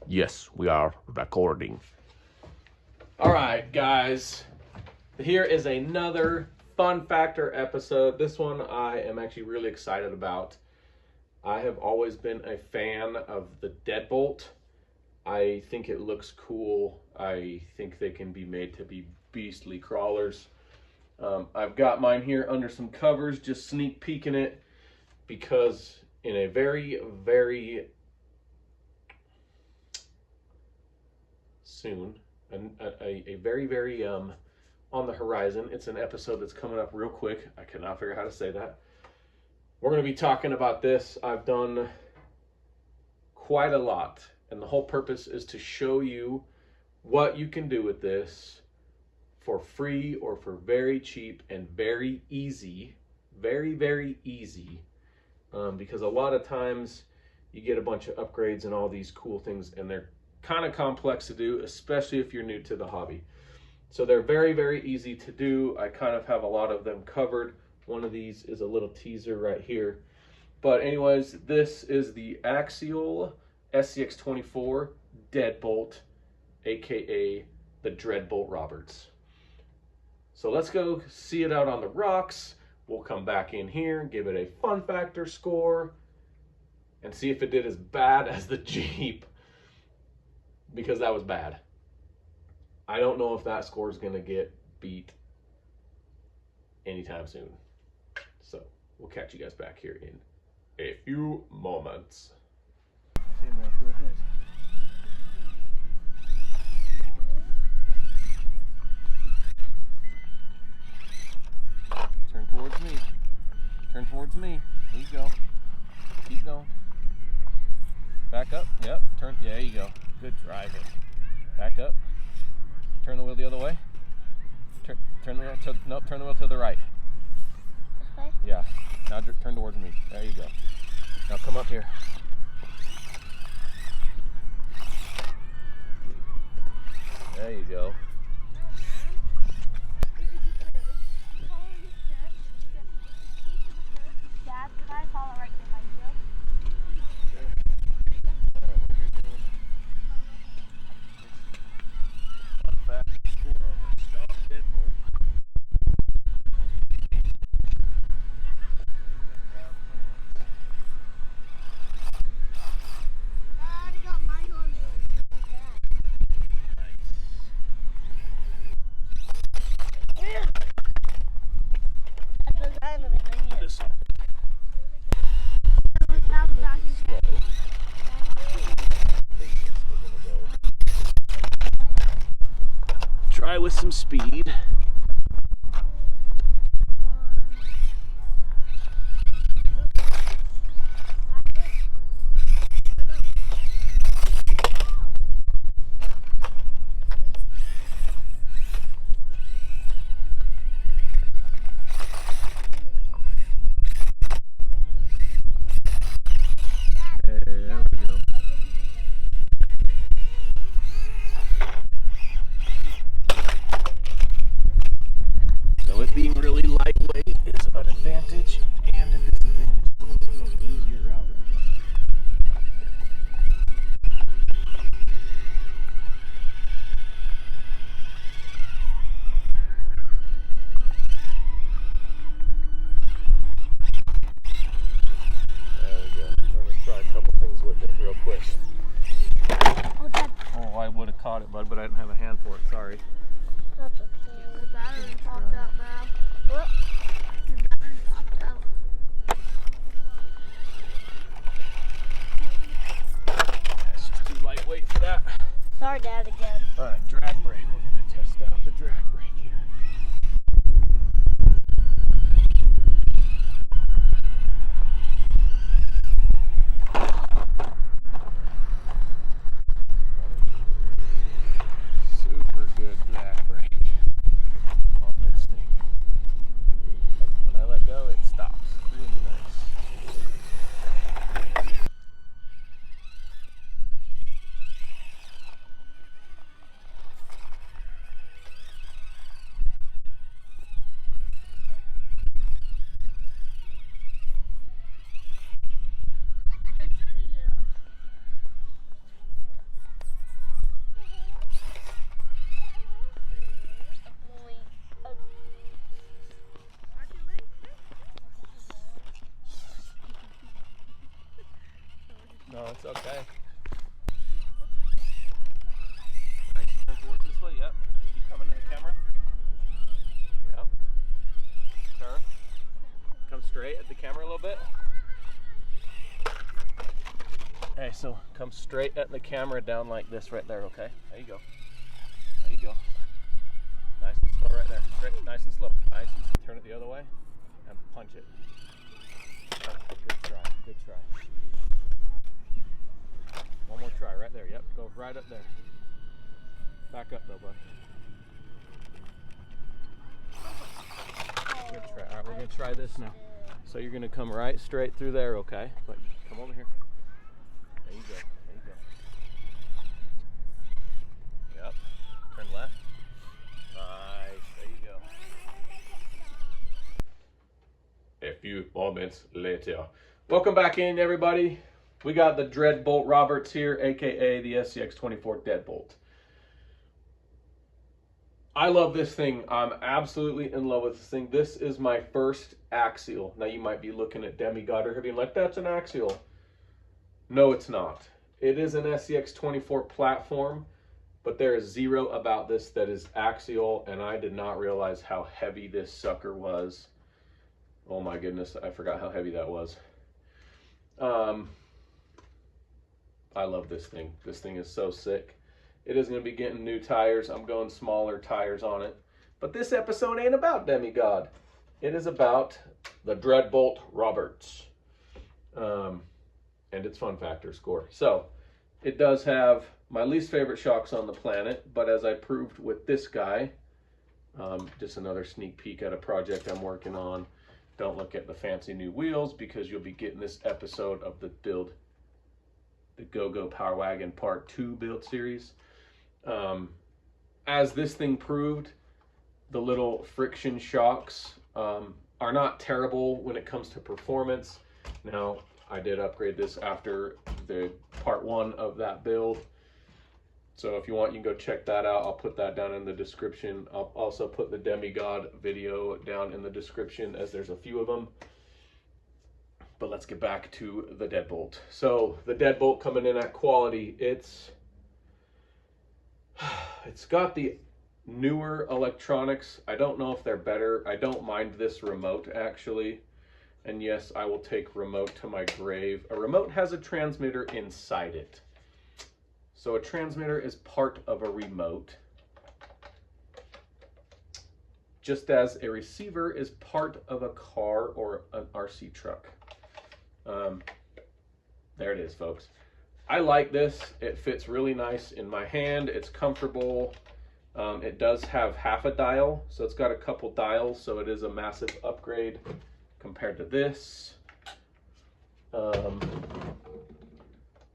Yes, we are recording. All right, guys. Here is another Fun Factor episode. This one I am actually really excited about. I have always been a fan of the Deadbolt. I think it looks cool. I think they can be made to be beastly crawlers. I've got mine here under some covers, just sneak peeking it, because in a very, very soon, a very, very on the horizon, it's an episode that's coming up real quick. I cannot figure out how to say that. We're going to be talking about this. I've done quite a lot, and the whole purpose is to show you what you can do with this for free or for very cheap and very easy, very, very easy, because a lot of times you get a bunch of upgrades and all these cool things, and they're kind of complex to do, especially if you're new to the hobby. So they're very, very easy to do. I kind of have a lot of them covered. One of these is a little teaser right here. But anyways, this is the Axial SCX24 Deadbolt, aka the Dreadbolt Roberts. So let's go see it out on the rocks. We'll come back in here and give it a Fun Factor score and see if it did as bad as the Jeep, because that was bad. I don't know if that score is going to get beat anytime soon. So we'll catch you guys back here in a few moments. Okay, Matt, go ahead. Turn towards me. Turn towards me. There you go. Keep going. Back up. Yep. Turn. Yeah, there you go. Good driving. Back up. Turn the wheel the other way. Turn the wheel to, nope, turn the wheel to the right. This way? Yeah. Now turn towards me. There you go. Now come up here. There you go. Dad, can I follow right behind you? Try with some speed. Being really lightweight is an advantage and a disadvantage. It's an easier route right There we go. I'm going to try a couple things with it real quick. Oh, Dad. Oh, I would have caught it, bud, but I didn't have a hand for it. Sorry. That's okay. The battery popped out now. What? The battery popped out. It's just too lightweight for that. Sorry, Dad, again. All right, drag brake. We're going to test out the drag brake here. Super good drag brake on this thing. When I let go, it stops. Really nice. No, it's okay. Nice. Turn towards this way. Yep. Keep coming to the camera. Yep. Turn. Come straight at the camera a little bit. Okay, so come straight at the camera down like this right there, okay? There you go. There you go. Nice and slow right there. Straight, nice and slow. Nice and slow. Turn it the other way and punch it. Oh, good try. Good try. One more try right there. Yep, go right up there. Back up though, bud. Good try. All right, we're going to try this now. So you're going to come right straight through there, okay? But come over here. There you go. There you go. Yep. Turn left. Nice. There you go. A few moments later. Welcome back in, everybody. We got the Deadbolt Roberts here, aka the SCX24 Deadbolt. I love this thing. I'm absolutely in love with this thing. This is my first axial. Now you might be looking at Demigod or being like, that's an axial. No, it's not. It is an SCX24 platform, but there is zero about this that is axial, and I did not realize how heavy this sucker was. Oh my goodness, I forgot how heavy that was. I love this thing. This thing is so sick. It is going to be getting new tires. I'm going smaller tires on it. But this episode ain't about Demigod. It is about the Deadbolt Roberts. And its fun factor score. So, it does have my least favorite shocks on the planet. But as I proved with this guy, just another sneak peek at a project I'm working on. Don't look at the fancy new wheels because you'll be getting this episode of the build, the Go Power Wagon Part 2 build series. As this thing proved, the little friction shocks are not terrible when it comes to performance. Now, I did upgrade this after the Part 1 of that build. So if you want, you can go check that out. I'll put that down in the description. I'll also put the Demigod video down in the description as there's a few of them. But let's get back to the Deadbolt. So the Deadbolt coming in at quality, it's got the newer electronics. I don't know if they're better. I don't mind this remote actually. And yes, I will take remote to my grave. A remote has a transmitter inside it. So a transmitter is part of a remote, just as a receiver is part of a car or an RC truck. There it is, folks. I like this. It fits really nice in my hand. It's comfortable. It does have half a dial, so it's got a couple dials, so it is a massive upgrade compared to this.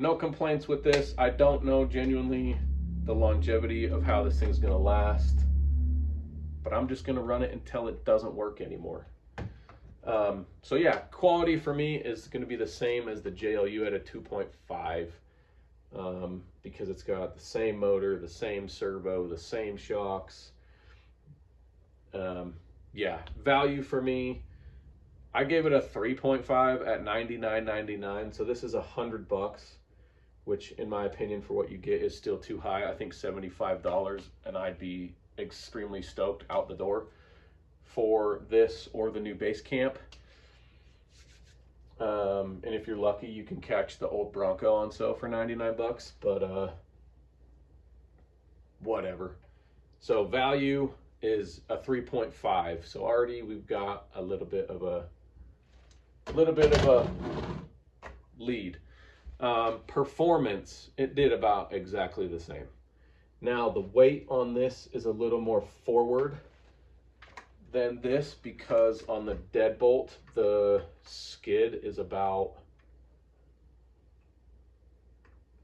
No complaints with this. I don't know genuinely the longevity of how this thing's gonna last, but I'm just gonna run it until it doesn't work anymore. So yeah, quality for me is gonna be the same as the JLU at a 2.5 because it's got the same motor, the same servo, the same shocks. Yeah, value for me, I gave it a 3.5 at $99.99, so this is $100, which in my opinion for what you get is still too high. I think $75, and I'd be extremely stoked out the door for this or the new base camp. And if you're lucky, you can catch the old Bronco on sale for 99 bucks, but whatever. So value is a 3.5. So already we've got a little bit of a lead. Performance, it did about exactly the same. Now the weight on this is a little more forward than this because on the Deadbolt the skid is about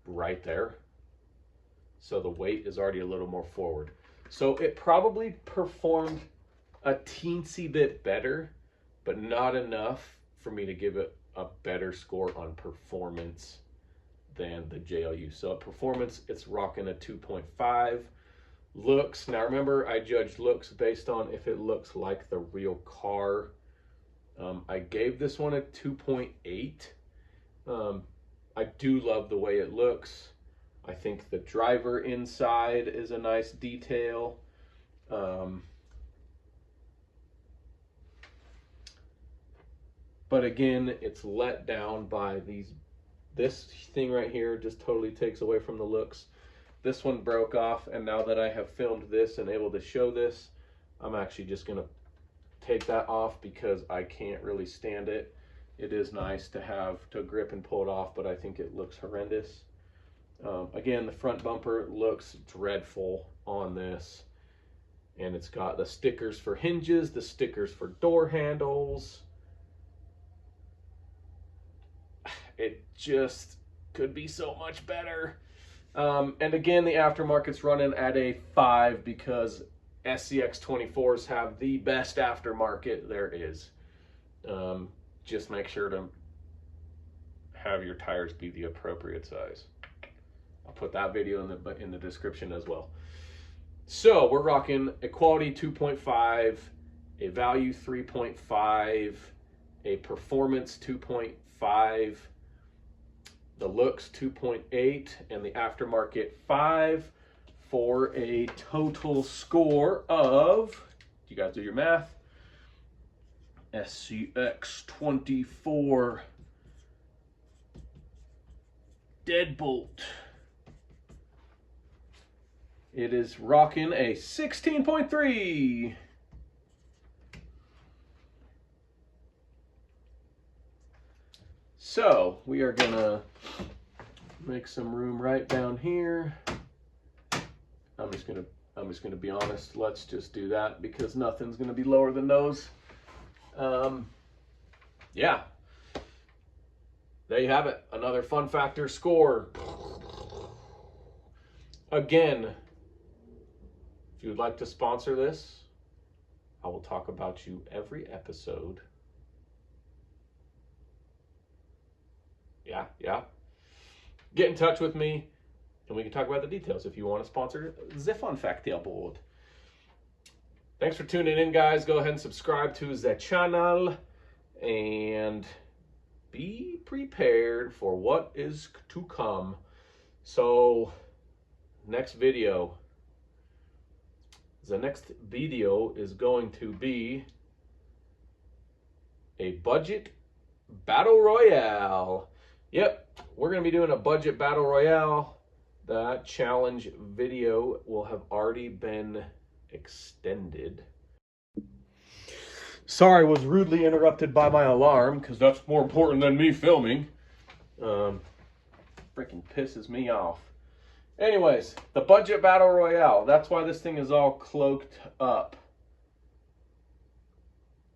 right there, so the weight is already a little more forward, so it probably performed a teensy bit better, but not enough for me to give it a better score on performance than the JLU. So at performance, it's rocking a 2.5. Looks, now remember I judged looks based on if it looks like the real car. I gave this one a 2.8. I do love the way it looks. I think the driver inside is a nice detail. But again, it's let down by this thing right here just totally takes away from the looks. This one broke off, and now that I have filmed this and able to show this, I'm actually just gonna take that off because I can't really stand it. It is nice to have to grip and pull it off, but I think it looks horrendous. Again, the front bumper looks dreadful on this, and it's got the stickers for hinges, the stickers for door handles. It just could be so much better. And again, the aftermarket's running at a 5 because SCX24s have the best aftermarket there is. Just make sure to have your tires be the appropriate size. I'll put that video in the description as well. So we're rocking a quality 2.5, a value 3.5, a performance 2.5, the looks 2.8, and the aftermarket 5 for a total score of, you guys do your math, SCX24 Deadbolt. It is rocking a 16.3. So we are gonna make some room right down here. I'm just gonna be honest. Let's just do that because nothing's gonna be lower than those. Yeah. There you have it. Another fun factor score. Again, if you would like to sponsor this, I will talk about you every episode. Yeah. Get in touch with me and we can talk about the details if you want to sponsor the Fun Factor board. Thanks for tuning in, guys. Go ahead and subscribe to the channel and be prepared for what is to come. So the next video is going to be a budget battle royale. Yep, we're going to be doing a budget battle royale. That challenge video will have already been extended. Sorry, I was rudely interrupted by my alarm because that's more important than me filming. Freaking pisses me off. Anyways, the budget battle royale. That's why this thing is all cloaked up,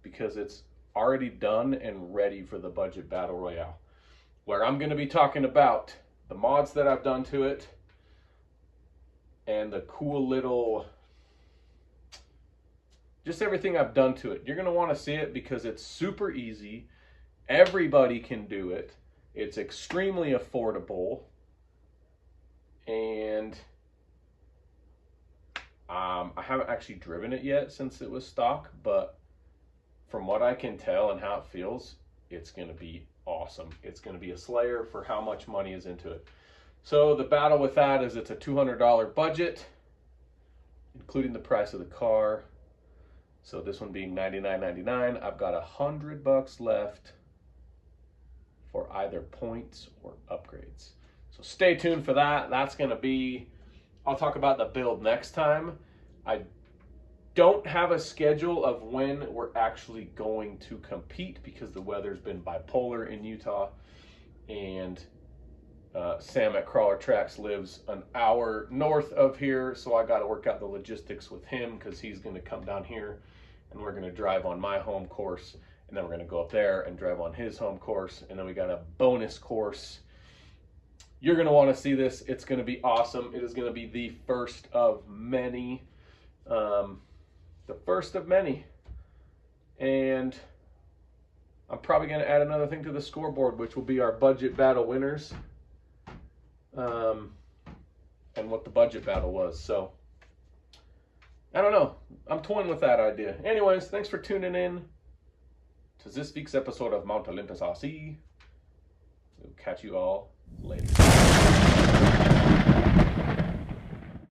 because it's already done and ready for the budget battle royale, where I'm going to be talking about the mods that I've done to it and the cool little, just everything I've done to it. You're going to want to see it because it's super easy. Everybody can do it. It's extremely affordable. And I haven't actually driven it yet since it was stock, but from what I can tell and how it feels, it's going to be awesome. It's going to be a slayer for how much money is into it. So the battle with that is it's a $200 budget, including the price of the car. So this one being $99.99, I've got $100 left for either points or upgrades. So stay tuned for that. That's going to be, I'll talk about the build next time. I don't have a schedule of when we're actually going to compete because the weather's been bipolar in Utah, and Sam at Crawler Tracks lives an hour north of here, so I got to work out the logistics with him because he's going to come down here and we're going to drive on my home course, and then we're going to go up there and drive on his home course, and then we got a bonus course. You're going to want to see this. It's going to be awesome. It is going to be the first of many. And I'm probably going to add another thing to the scoreboard, which will be our budget battle winners, and what the budget battle was. So I don't know. I'm toying with that idea. Anyways, thanks for tuning in to this week's episode of Mount Olympus RC. We'll catch you all later.